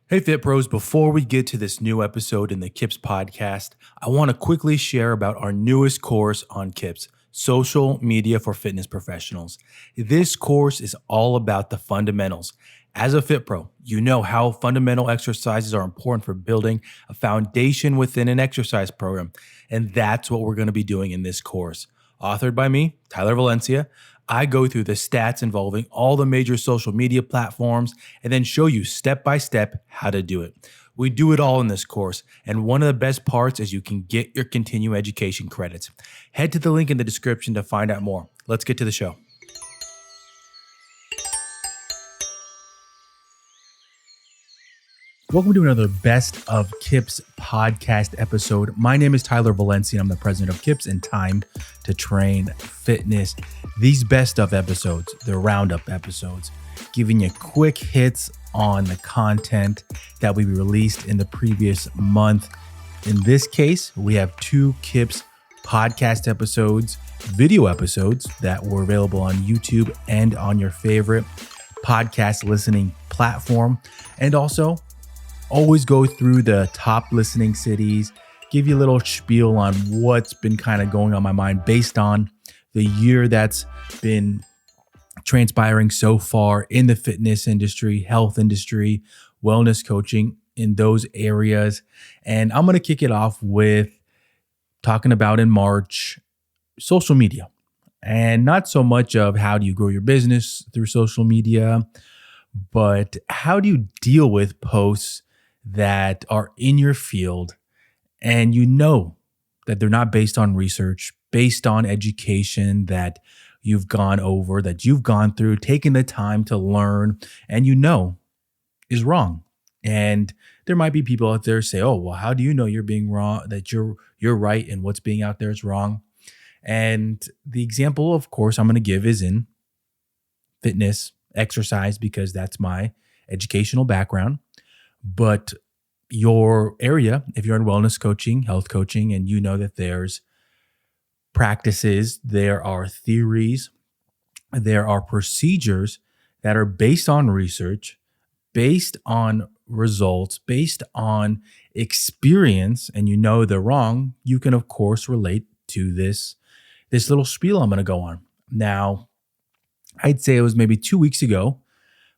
Hey, Fit Pros, before we get to this new episode in the KIPS podcast, I want to quickly share about our newest course on KIPS, Social Media for Fitness Professionals. This course is all about the fundamentals. As a Fit Pro, you know how fundamental exercises are important for building a foundation within an exercise program, and that's what we're going to be doing in this course. Authored by me, Tyler Valencia, I go through the stats involving all the major social media platforms and then show you step by step how to do it. We do it all in this course, and one of the best parts is you can get your continuing education credits. Head to the link in the description to find out more. Let's get to the show. Welcome to another Best of KIPS podcast episode. My name is Tyler Valencia. I'm the president of KIPS and Time to Train Fitness. These Best of episodes, they're roundup episodes, giving you quick hits on the content that we released in the previous month. In this case, we have two KIPS podcast episodes, video episodes that were available on YouTube and on your favorite podcast listening platform. And also, always go through the top listening cities, give you a little spiel on what's been kind of going on my mind based on the year that's been transpiring so far in the fitness industry, health industry, wellness coaching in those areas. And I'm going to kick it off with talking about in March, social media. And not so much of how do you grow your business through social media, but how do you deal with posts that are in your field and you know that they're not based on research, based on education that you've gone over, that you've gone through, taken the time to learn, and you know is wrong. And there might be people out there say, oh, well, how do you know you're being wrong, that you're right and what's being out there is wrong? And the example, of course, I'm going to give is in fitness, exercise, because that's my educational background. But your area, if you're in wellness coaching, health coaching, and you know that there's practices, there are theories, there are procedures that are based on research, based on results, based on experience, and you know they're wrong, you can, of course, relate to this little spiel I'm going to go on. Now, I'd say it was maybe 2 weeks ago,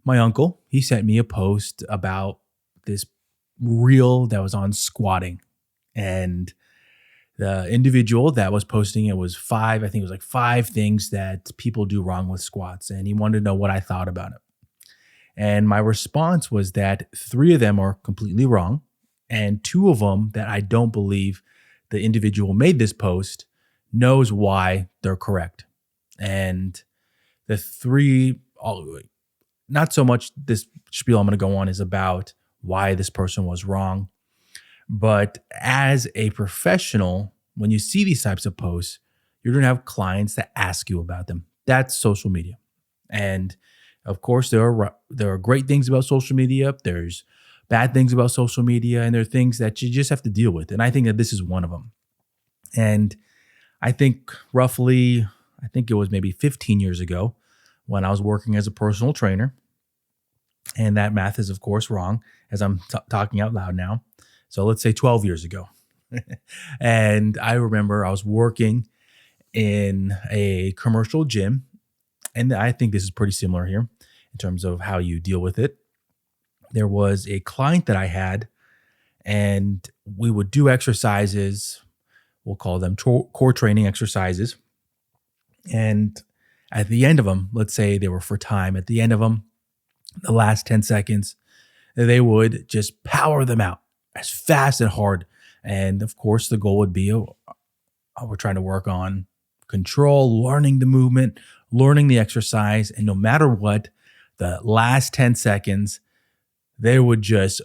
my uncle, he sent me a post about this reel that was on squatting, and the individual that was posting it was five things that people do wrong with squats, and he wanted to know what I thought about it. And my response was that 3 of them are completely wrong, and 2 of them that I don't believe the individual made this post knows why they're correct. And the 3, not so much this spiel I'm going to go on is about why this person was wrong. But as a professional, when you see these types of posts, you're going to have clients that ask you about them. That's social media. And of course, there are great things about social media. There's bad things about social media, and there are things that you just have to deal with. And I think that this is one of them. And I think it was maybe 15 years ago when I was working as a personal trainer. And that math is, of course, wrong as I'm talking out loud now. So let's say 12 years ago. And I remember I was working in a commercial gym. And I think this is pretty similar here in terms of how you deal with it. There was a client that I had, and we would do exercises. We'll call them core training exercises. And at the end of them, let's say they were for time, at the end of them, the last 10 seconds, they would just power them out as fast and hard. And of course, the goal would be, we're trying to work on control, learning the movement, learning the exercise. And no matter what, the last 10 seconds, they would just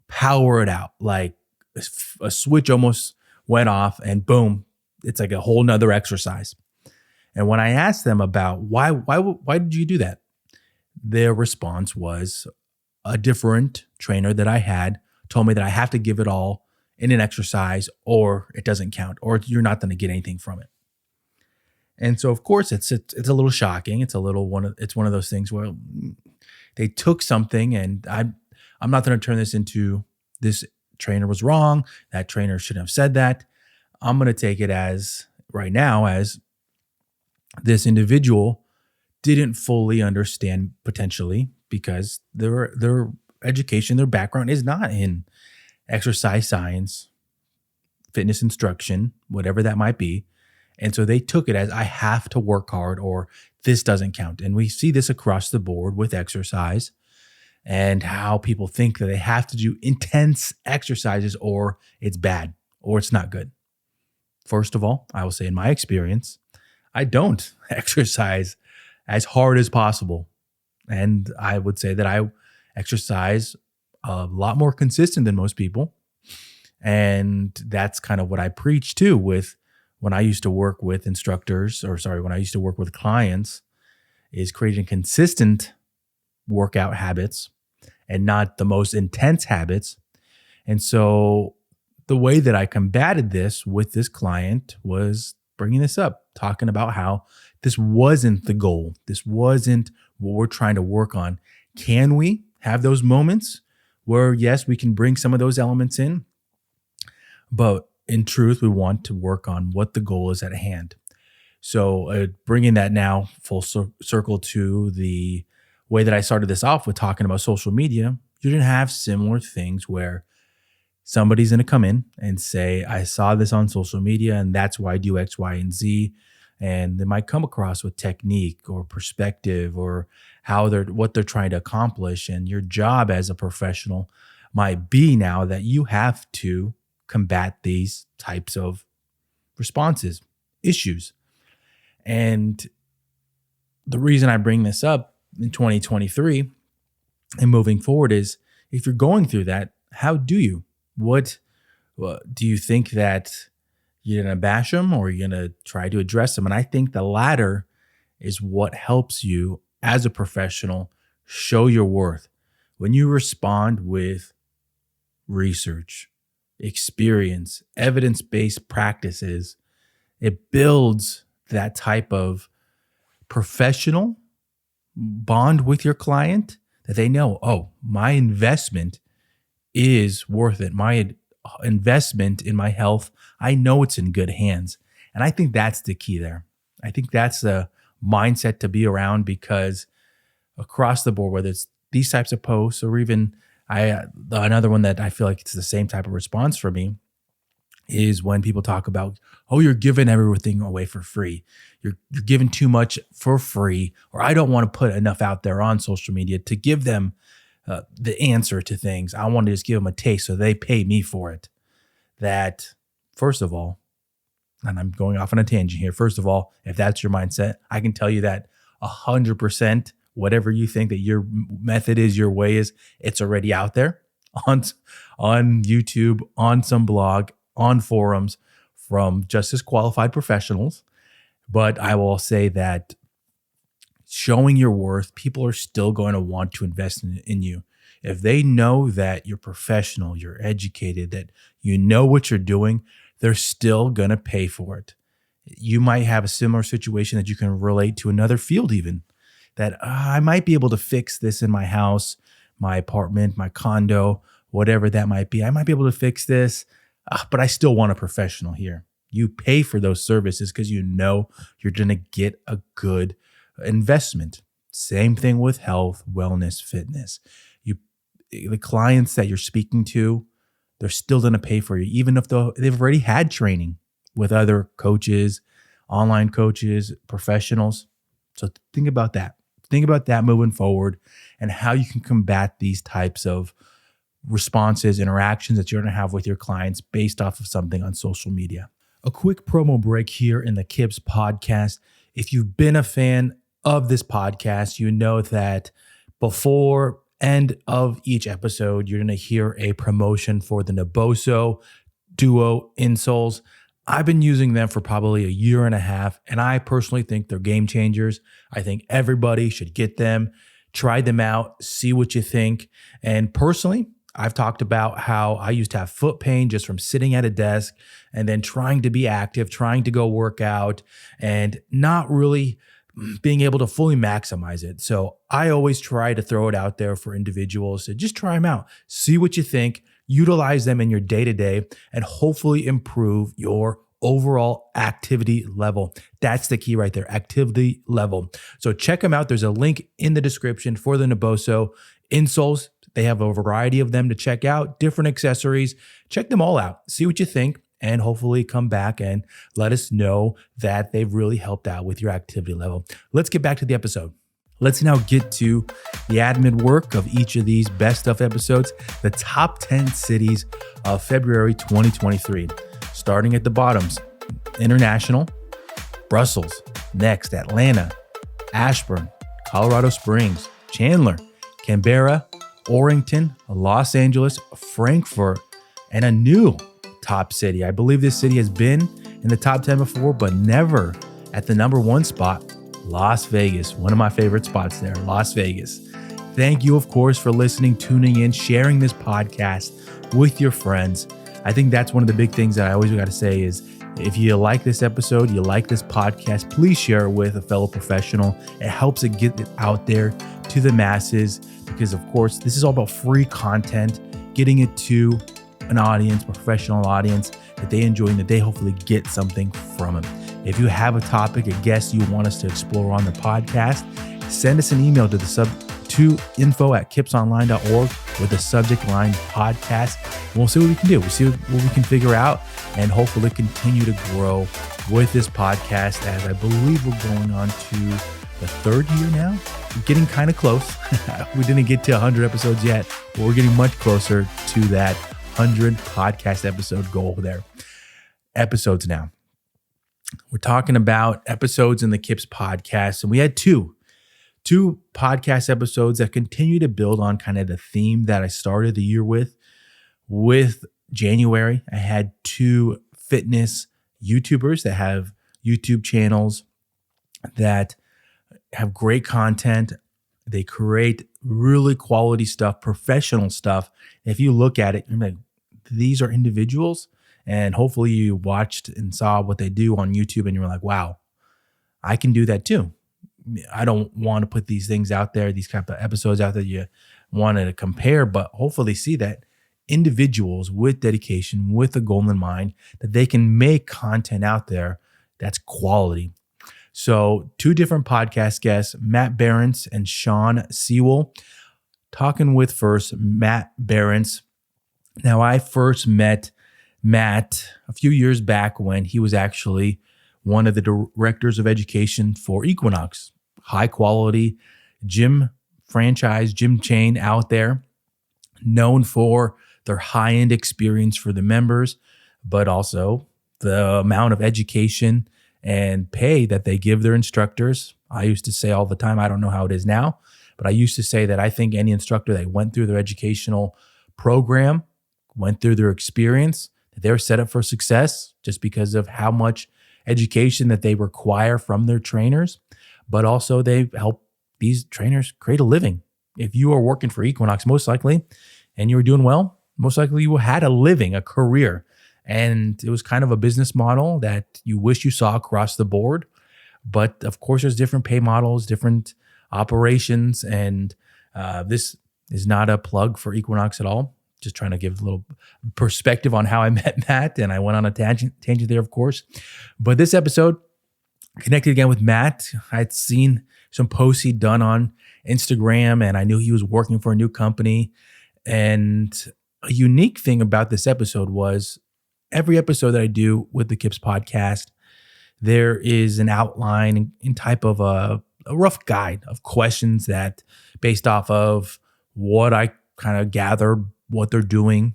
power it out. Like a switch almost went off and boom, it's like a whole nother exercise. And when I asked them about why did you do that? Their response was a different trainer that I had told me that I have to give it all in an exercise or it doesn't count or you're not going to get anything from it. And so, of course, it's a little shocking. It's one of those things where they took something, and I'm I'm not going to turn this into this trainer was wrong. That trainer shouldn't have said that. I'm going to take it as right now as this individual didn't fully understand potentially because their education, their background is not in exercise science, fitness instruction, whatever that might be. And so they took it as I have to work hard or this doesn't count. And we see this across the board with exercise and how people think that they have to do intense exercises or it's bad or it's not good. First of all, I will say in my experience, I don't exercise as hard as possible. And I would say that I exercise a lot more consistent than most people. And that's kind of what I preach too with when I used to work with when I used to work with clients, is creating consistent workout habits and not the most intense habits. And so the way that I combated this with this client was bringing this up, talking about how this wasn't the goal. This wasn't what we're trying to work on. Can we have those moments where, yes, we can bring some of those elements in, but in truth, we want to work on what the goal is at hand. So bringing that now full circle to the way that I started this off with talking about social media, you're going to have similar things where somebody's going to come in and say, I saw this on social media and that's why I do X, Y, and Z. And they might come across with technique or perspective or what they're trying to accomplish. And your job as a professional might be now that you have to combat these types of responses, issues. And the reason I bring this up in 2023 and moving forward is if you're going through that, how do you? What do you think that you're going to bash them or you're going to try to address them? And I think the latter is what helps you as a professional show your worth. When you respond with research, experience, evidence-based practices, it builds that type of professional bond with your client that they know, oh, my investment is worth it. My investment in my health, I know it's in good hands. And I think that's the key there. I think that's a mindset to be around because across the board, whether it's these types of posts or even another one that I feel like it's the same type of response for me is when people talk about, oh, you're giving everything away for free. You're giving too much for free, or I don't want to put enough out there on social media to give them the answer to things. I want to just give them a taste so they pay me for it. That, first of all, and I'm going off on a tangent here. First of all, if that's your mindset, I can tell you that 100%, whatever you think that your method is, your way is, it's already out there on YouTube, on some blog, on forums from just as qualified professionals. But I will say that showing your worth, people are still going to want to invest in you. If they know that you're professional, you're educated, that you know what you're doing, they're still going to pay for it. You might have a similar situation that you can relate to another field even, that I might be able to fix this in my house, my apartment, my condo, whatever that might be. I might be able to fix this, but I still want a professional here. You pay for those services because you know you're going to get a good investment. Same thing with health, wellness, fitness. The clients that you're speaking to, they're still going to pay for you, even if they've already had training with other coaches, online coaches, professionals. So think about that. Think about that moving forward and how you can combat these types of responses, interactions that you're going to have with your clients based off of something on social media. A quick promo break here in the KIPS podcast. If you've been a fan of this podcast, you know that before end of each episode, you're going to hear a promotion for the Naboso Duo insoles. I've been using them for probably a year and a half, and I personally think they're game changers. I think everybody should get them, try them out, see what you think. And personally, I've talked about how I used to have foot pain just from sitting at a desk and then trying to be active, trying to go work out and not really being able to fully maximize it. So I always try to throw it out there for individuals to just try them out, see what you think, utilize them in your day-to-day, and hopefully improve your overall activity level. That's the key right there, activity level. So check them out. There's a link in the description for the Naboso insoles. They have a variety of them to check out, different accessories. Check them all out, see what you think, and hopefully come back and let us know that they've really helped out with your activity level. Let's get back to the episode. Let's now get to the admin work of each of these best of episodes, the top 10 cities of February 2023. Starting at the bottoms, International, Brussels, next Atlanta, Ashburn, Colorado Springs, Chandler, Canberra, Orrington, Los Angeles, Frankfurt, and a new top city. I believe this city has been in the top 10 before, but never at the number one spot, Las Vegas. One of my favorite spots there, Las Vegas. Thank you, of course, for listening, tuning in, sharing this podcast with your friends. I think that's one of the big things that I always got to say is if you like this episode, you like this podcast, please share it with a fellow professional. It helps it get it out there to the masses because, of course, this is all about free content, getting it to an audience, professional audience that they enjoy and that they hopefully get something from it. If you have a topic, a guest you want us to explore on the podcast, send us an email to info@kipsonline.org with the subject line podcast. We'll see what we can do. We'll see what we can figure out and hopefully continue to grow with this podcast as I believe we're going on to the third year now. We're getting kind of close. We didn't get to 100 episodes yet, but we're getting much closer to that 100 podcast episode goal there. Episodes now. We're talking about episodes in the KIPS podcast, and we had two podcast episodes that continue to build on kind of the theme that I started the year with. With January, I had two fitness YouTubers that have YouTube channels that have great content. They create really quality stuff, professional stuff. If you look at it, you're like, these are individuals. And hopefully you watched and saw what they do on YouTube and you're like, wow, I can do that too. I don't want to put these things out there, these type of episodes out there you wanted to compare, but hopefully see that individuals with dedication, with a goal in mind, that they can make content out there that's quality. So two different podcast guests, Matt Berenc and Sean Sewell. Talking with first Matt Berenc. Now I first met Matt a few years back when he was actually one of the directors of education for Equinox, high quality gym franchise, gym chain out there, known for their high-end experience for the members, but also the amount of education and pay that they give their instructors. I used to say all the time, I don't know how it is now, but I used to say that I think any instructor that went through their educational program, went through their experience, that they're set up for success just because of how much education that they require from their trainers, but also they help these trainers create a living. If you are working for Equinox, most likely, and you were doing well, most likely you had a living, a career. And it was kind of a business model that you wish you saw across the board. But of course, there's different pay models, different operations. And this is not a plug for Equinox at all. Just trying to give a little perspective on how I met Matt. And I went on a tangent there, of course. But this episode, connected again with Matt. I'd seen some posts he'd done on Instagram, and I knew he was working for a new company. And a unique thing about this episode was every episode that I do with the KIPS podcast, there is an outline in type of a rough guide of questions that based off of what I kind of gathered, what they're doing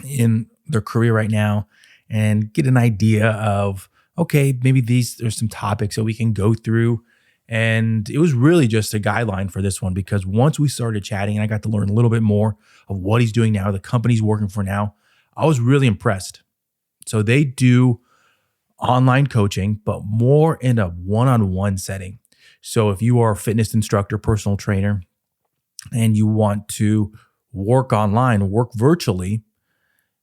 in their career right now, and get an idea of, okay, maybe there's some topics that we can go through. And it was really just a guideline for this one, because once we started chatting and I got to learn a little bit more of what he's doing now, the company he's working for now, I was really impressed. So they do online coaching, but more in a one-on-one setting. So if you are a fitness instructor, personal trainer, and you want to work online, work virtually,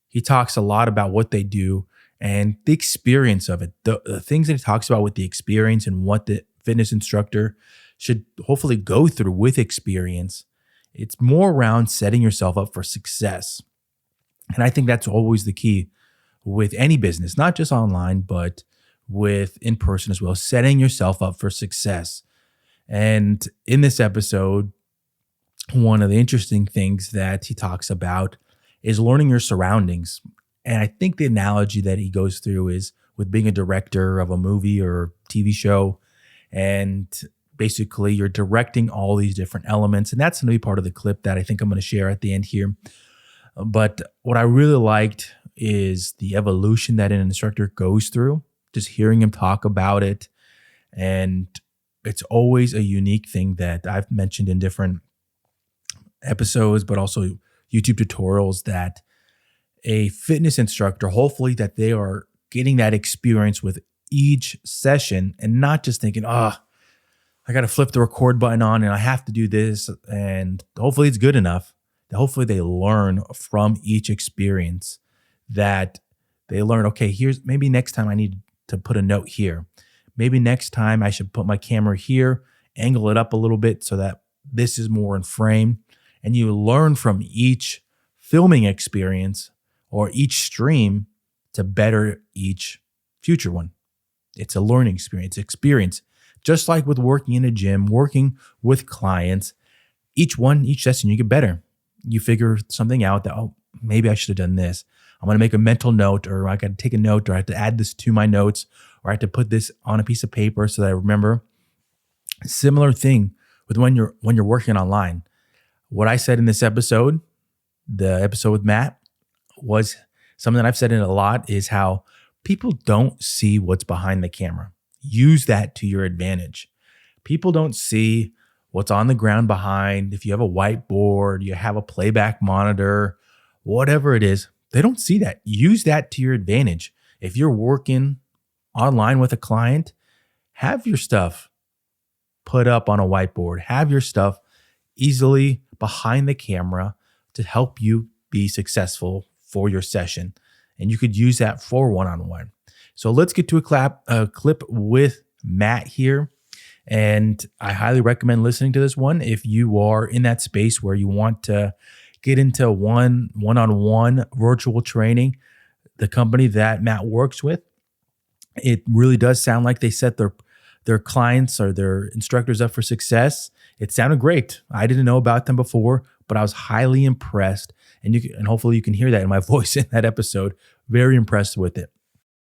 he talks a lot about what they do and the experience of it, the things that he talks about with the experience and what the fitness instructor should hopefully go through with experience. It's more around setting yourself up for success. And I think that's always the key with any business, not just online, but with in person as well, setting yourself up for success. And in this episode, one of the interesting things that he talks about is learning your surroundings. And I think the analogy that he goes through is with being a director of a movie or TV show. And basically, you're directing all these different elements. And that's going to be part of the clip that I think I'm going to share at the end here. But what I really liked is the evolution that an instructor goes through, just hearing him talk about it. And it's always a unique thing that I've mentioned in different episodes, but also YouTube tutorials, that a fitness instructor, hopefully that they are getting that experience with each session and not just thinking, I got to flip the record button on and I have to do this. And hopefully it's good enough. Hopefully they learn from each experience, that they learn, okay, here's maybe next time I need to put a note here. Maybe next time I should put my camera here, angle it up a little bit so that this is more in frame. And you learn from each filming experience or each stream to better each future one. It's a learning experience. Just like with working in a gym, working with clients, each session you get better. You figure something out that, maybe I should have done this. I'm going to make a mental note, or I got to take a note, or I have to add this to my notes, or I have to put this on a piece of paper so that I remember. Similar thing with when you're working online. What I said in this episode, the episode with Matt, was something that I've said in a lot, is how people don't see what's behind the camera. Use that to your advantage. People don't see what's on the ground behind. If you have a whiteboard, you have a playback monitor, whatever it is, they don't see that. Use that to your advantage. If you're working online with a client, have your stuff put up on a whiteboard. Have your stuff easily behind the camera to help you be successful for your session. And you could use that for one-on-one. So let's get to a clip with Matt here. And I highly recommend listening to this one if you are in that space where you want to get into one-on-one virtual training. The company that Matt works with, it really does sound like they set their clients or their instructors up for success. It sounded great. I didn't know about them before, but I was highly impressed. And hopefully you can hear that in my voice in that episode. Very impressed with it.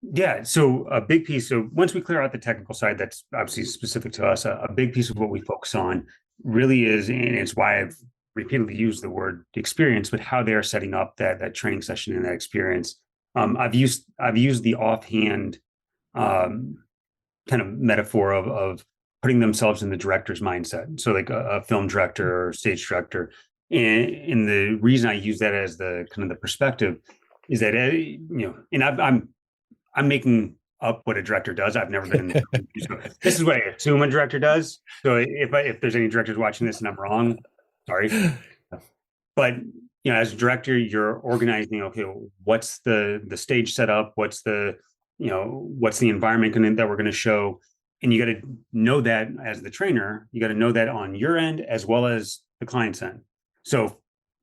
Yeah. So a big piece. So once we clear out the technical side, that's obviously specific to us. A big piece of what we focus on really is, and it's why I've repeatedly used the word experience, but how they're setting up that training session and that experience. I've used the offhand kind of metaphor of putting themselves in the director's mindset. So like a film director or stage director. And the reason I use that as the kind of the perspective is that, and I'm making up what a director does. I've never been in the so this is what I assume a director does. So if there's any directors watching this and I'm wrong, sorry. But as a director, you're organizing, okay, what's the stage setup? What's the environment that we're going to show? And you got to know that as the trainer, you got to know that on your end as well as the client's end. So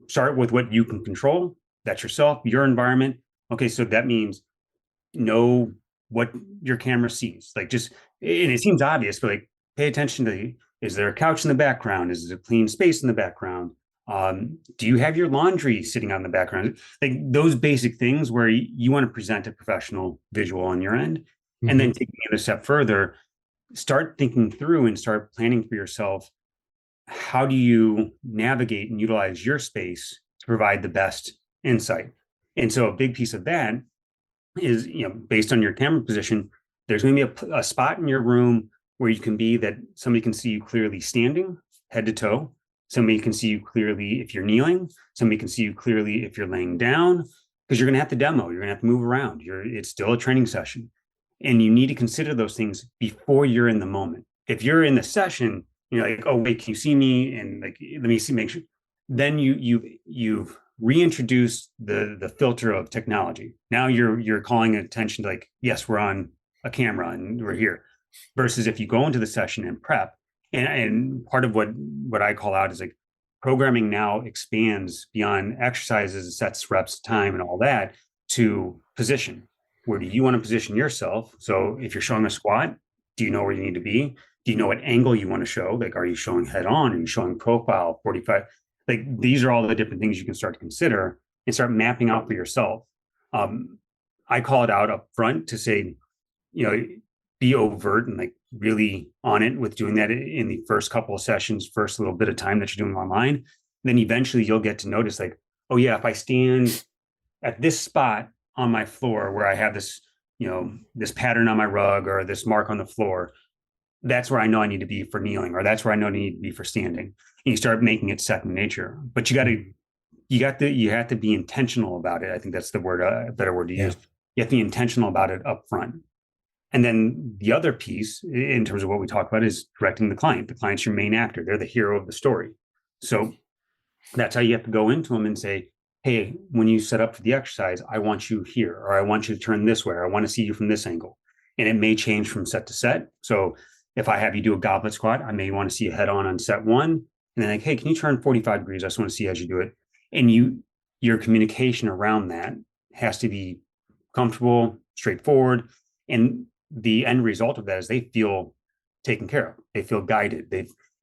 start with what you can control. That's yourself, your environment. Okay, so that means know what your camera sees. And it seems obvious, but pay attention to, is there a couch in the background? Is there a clean space in the background? Do you have your laundry sitting on the background? Those basic things where you want to present a professional visual on your end. Mm-hmm. And then taking it a step further, start thinking through and start planning for yourself. How do you navigate and utilize your space to provide the best insight? And so a big piece of that is, based on your camera position, there's going to be a spot in your room where you can be that somebody can see you clearly standing head to toe. Somebody can see you clearly if you're kneeling. Somebody can see you clearly if you're laying down, because you're going to have to demo. You're going to have to move around. It's still a training session. And you need to consider those things before you're in the moment. If you're in the session, you're like, oh, wait, can you see me? And let me see, make sure. Then you've reintroduced the filter of technology. Now you're calling attention to yes, we're on a camera and we're here. versus if you go into the session and prep. And part of what I call out is like programming now expands beyond exercises, sets, reps, time, and all that to position. Where do you want to position yourself? So if you're showing a squat, do you know where you need to be? Do you know what angle you want to show? Like, are you showing head on? Are you showing profile 45? Like, these are all the different things you can start to consider and start mapping out for yourself. I call it out up front to say, be overt and like really on it with doing that in the first couple of sessions, first little bit of time that you're doing online. Then eventually you'll get to notice like, oh yeah, if I stand at this spot on my floor where I have this, this pattern on my rug or this mark on the floor, that's where I know I need to be for kneeling, or that's where I know I need to be for standing. And you start making it second nature. But you have to be intentional about it. I think that's the word, better word to use. You have to be intentional about it up front. And then the other piece in terms of what we talk about is directing the client. The client's your main actor. They're the hero of the story. So that's how you have to go into them and say, hey, when you set up for the exercise, I want you here, or I want you to turn this way, or I want to see you from this angle. And it may change from set to set. So if I have you do a goblet squat, I may want to see you head on set one. And then like, hey, can you turn 45 degrees? I just want to see as you do it. And your communication around that has to be comfortable, straightforward. And the end result of that is they feel taken care of. They feel guided.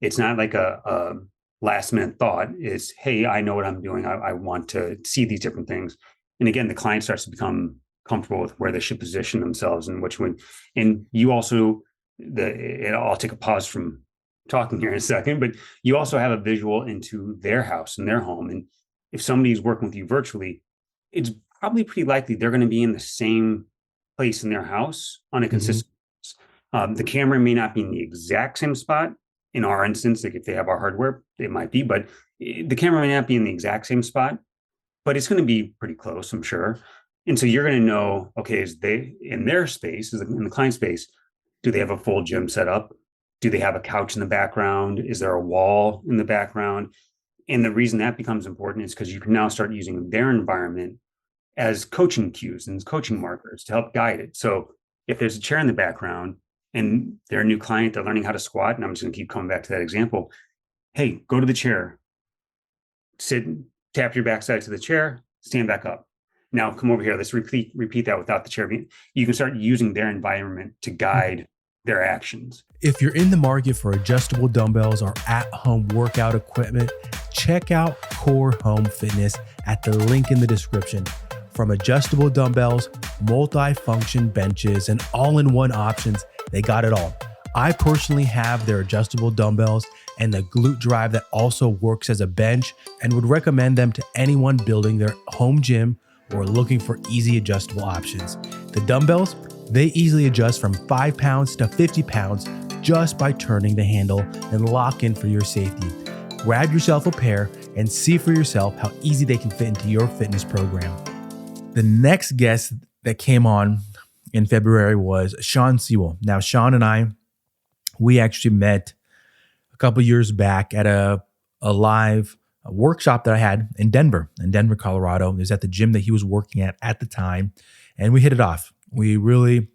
It's not like a last minute thought. It's, hey, I know what I'm doing. I want to see these different things. And again, the client starts to become comfortable with where they should position themselves and which one. And you also, I'll take a pause from talking here in a second, but you also have a visual into their house and their home. And if somebody's working with you virtually, it's probably pretty likely they're going to be in the same place in their house on a consistent basis. The camera may not be in the exact same spot. In our instance, like if they have our hardware, it might be, but the camera may not be in the exact same spot, but it's going to be pretty close, I'm sure. And so you're going to know, okay, is they in their space, in the client space, do they have a full gym set up? Do they have a couch in the background? Is there a wall in the background? And the reason that becomes important is because you can now start using their environment as coaching cues and coaching markers to help guide it. So if there's a chair in the background and they're a new client, they're learning how to squat, and I'm just going to keep coming back to that example. Hey, go to the chair, sit, tap your backside to the chair, stand back up. Now come over here. Let's repeat that without the chair. You can start using their environment to guide their actions. If you're in the market for adjustable dumbbells or at-home workout equipment, check out Core Home Fitness at the link in the description. From adjustable dumbbells, multi-function benches, and all-in-one options, they got it all. I personally have their adjustable dumbbells and the glute drive that also works as a bench, and would recommend them to anyone building their home gym or looking for easy adjustable options. The dumbbells, they easily adjust from 5 pounds to 50 pounds just by turning the handle and lock in for your safety. Grab yourself a pair and see for yourself how easy they can fit into your fitness program. The next guest that came on in February was Sewell. Now, Sean and we actually met a couple years back at a live workshop that I had in Denver, Colorado. It was at the gym that he was working at the time, and we hit it off. We really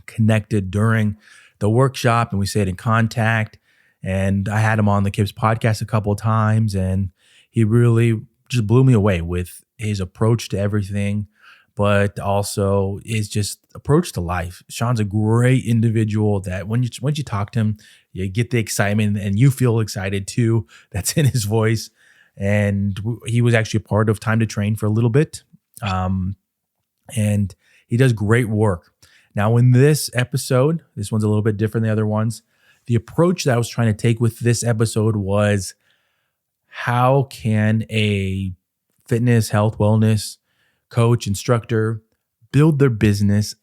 connected during the workshop, and we stayed in contact. And I had him on the KIPS podcast a couple of times, and he really just blew me away with his approach to everything, but also his just approach to life. Sean's a great individual that once you talk to him, you get the excitement and you feel excited too. That's in his voice. And he was actually a part of Time to Train for a little bit. And he does great work. Now, in this episode, this one's a little bit different than the other ones. The approach that I was trying to take with this episode was, how can a fitness, health, wellness coach, instructor build their business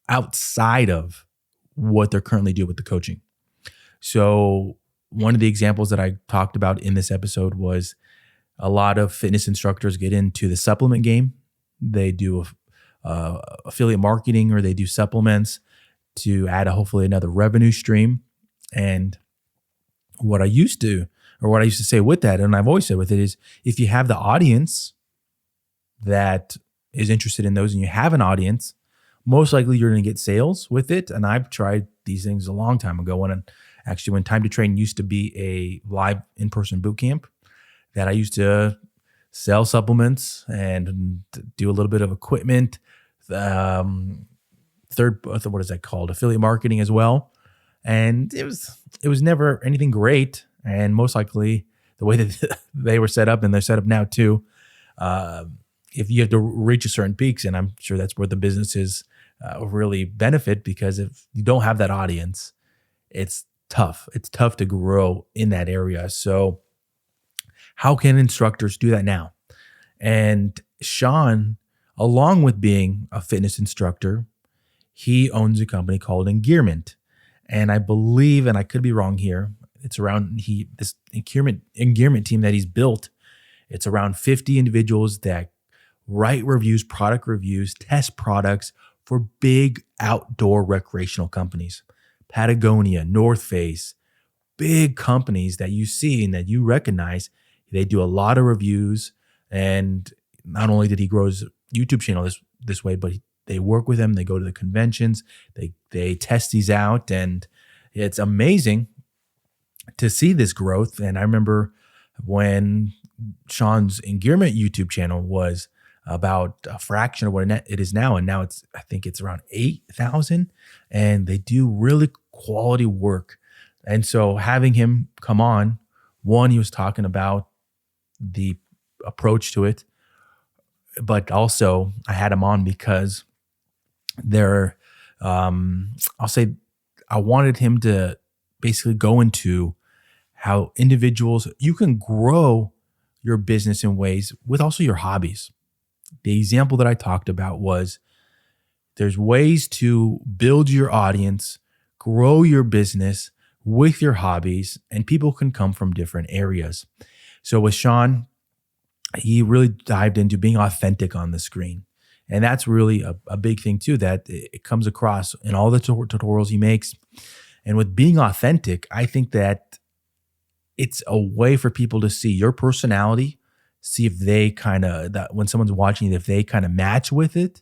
outside of what they're currently doing with the coaching? So one of the examples that I talked about in this episode was a lot of fitness instructors get into the supplement game. They do affiliate marketing, or they do supplements to add hopefully another revenue stream. And what I used to say with that, and I've always said with it, is if you have the audience that is interested in those and you have an audience, most likely you're going to get sales with it. And I've tried these things a long time ago when Time to Train used to be a live in-person boot camp that I used to sell supplements and do a little bit of equipment, um, what is that called? Affiliate marketing as well. And it was never anything great. And most likely the way that they were set up and they're set up now too, uh, if you have to reach a certain peaks, and I'm sure that's where the businesses really benefit, because if you don't have that audience, it's tough. It's tough to grow in that area. So how can instructors do that now? And Sean, along with being a fitness instructor, he owns a company called Engearment. And I believe, and I could be wrong here, it's around this Engearment team that he's built. It's around 50 individuals that write reviews, product reviews, test products for big outdoor recreational companies. Patagonia, North Face, big companies that you see and that you recognize. They do a lot of reviews. And not only did he grow his YouTube channel this way, but they work with him. They go to the conventions. They test these out, and it's amazing to see this growth. And I remember when Sean's Engearment YouTube channel was about a fraction of what it is now, and now I think it's around 8,000, and they do really quality work. And so having him come on, one, he was talking about the approach to it, but also I had him on because I'll say I wanted him to basically go into how individuals, you can grow your business in ways with also your hobbies. The example that I talked about was there's ways to build your audience, grow your business with your hobbies, and people can come from different areas. So with Sean, he really dived into being authentic on the screen. And that's really a big thing too, that it comes across in all the tutorials he makes. And with being authentic, I think that it's a way for people to see your personality, see if they that when someone's watching you, if they kind of match with it.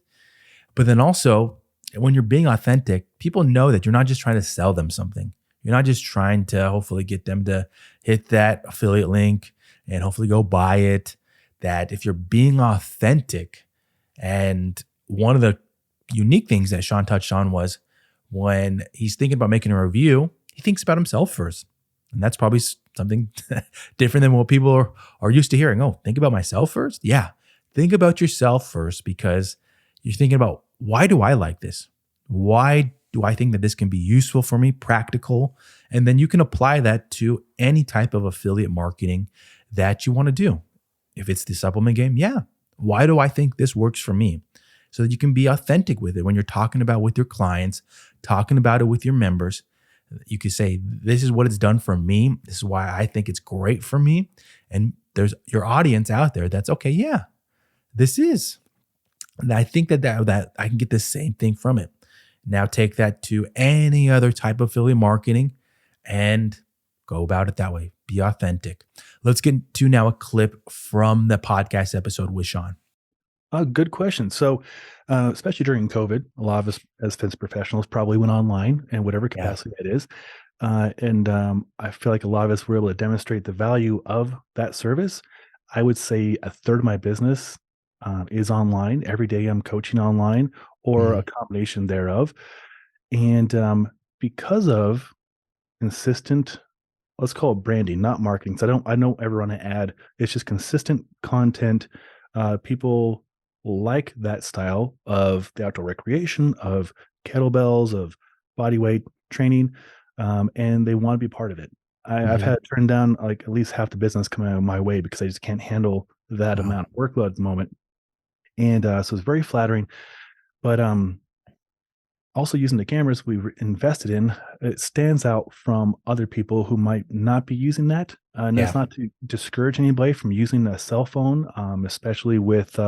But then also, when you're being authentic, people know that you're not just trying to sell them something. You're not just trying to hopefully get them to hit that affiliate link and hopefully go buy it. That if you're being authentic, and one of the unique things that Sean touched on was when he's thinking about making a review, he thinks about himself first. And that's probably something different than what people are used to hearing. Oh, think about myself first? Yeah. Think about yourself first, because you're thinking about, why do I like this? Why do I think that this can be useful for me, practical? And then you can apply that to any type of affiliate marketing that you want to do. If it's the supplement game, yeah. Why do I think this works for me? So that you can be authentic with it when you're talking about with your clients, talking about it with your members. You could say, this is what it's done for me. This is why I think it's great for me. And there's your audience out there that's okay. Yeah, this is. And I think that I can get the same thing from it. Now take that to any other type of affiliate marketing and go about it that way. Be authentic. Let's get to now a clip from the podcast episode with Sean. Good question. So, especially during COVID, a lot of us as fitness professionals probably went online in whatever capacity it is. And I feel like a lot of us were able to demonstrate the value of that service. I would say a third of my business is online. Every day I'm coaching online or a combination thereof. And because of consistent, let's call it branding, not marketing. So I don't ever run an ad. It's just consistent content. People like that style of the outdoor recreation, of kettlebells, of body weight training, and they want to be part of it. I've had to turn down like at least half the business coming out of my way because I just can't handle that amount of workload at the moment. And so it's very flattering. But also using the cameras we invested in, it stands out from other people who might not be using that. And that's not to discourage anybody from using a cell phone, especially with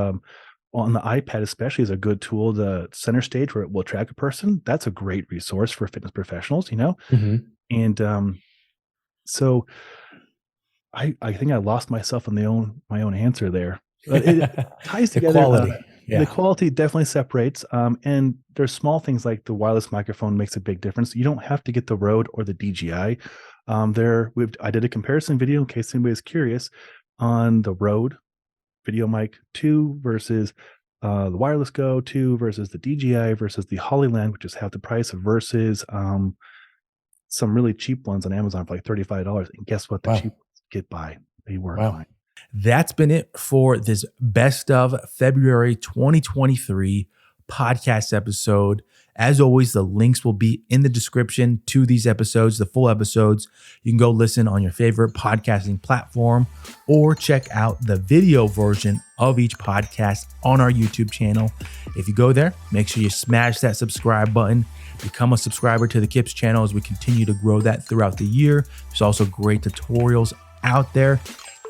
on the iPad, especially is a good tool. The center stage where it will track a person. That's a great resource for fitness professionals, you know? And so I think I lost myself in my own answer there. But it ties together. Quality. The quality definitely separates. And there's small things like the wireless microphone makes a big difference. You don't have to get the Rode or the DJI. I did a comparison video in case anybody's curious on the Rode Video Mic 2 versus the Wireless Go 2 versus the DJI versus the Hollyland, which is half the price, versus some really cheap ones on Amazon for like $35. And guess what? The cheap ones get by. They work fine. That's been it for this best of February 2023 podcast episode. As always, the links will be in the description to these episodes, the full episodes. You can go listen on your favorite podcasting platform or check out the video version of each podcast on our YouTube channel. If you go there, make sure you smash that subscribe button. Become a subscriber to the KIPS channel as we continue to grow that throughout the year. There's also great tutorials out there.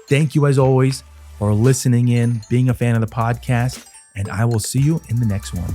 Thank you, as always, for listening in, being a fan of the podcast, and I will see you in the next one.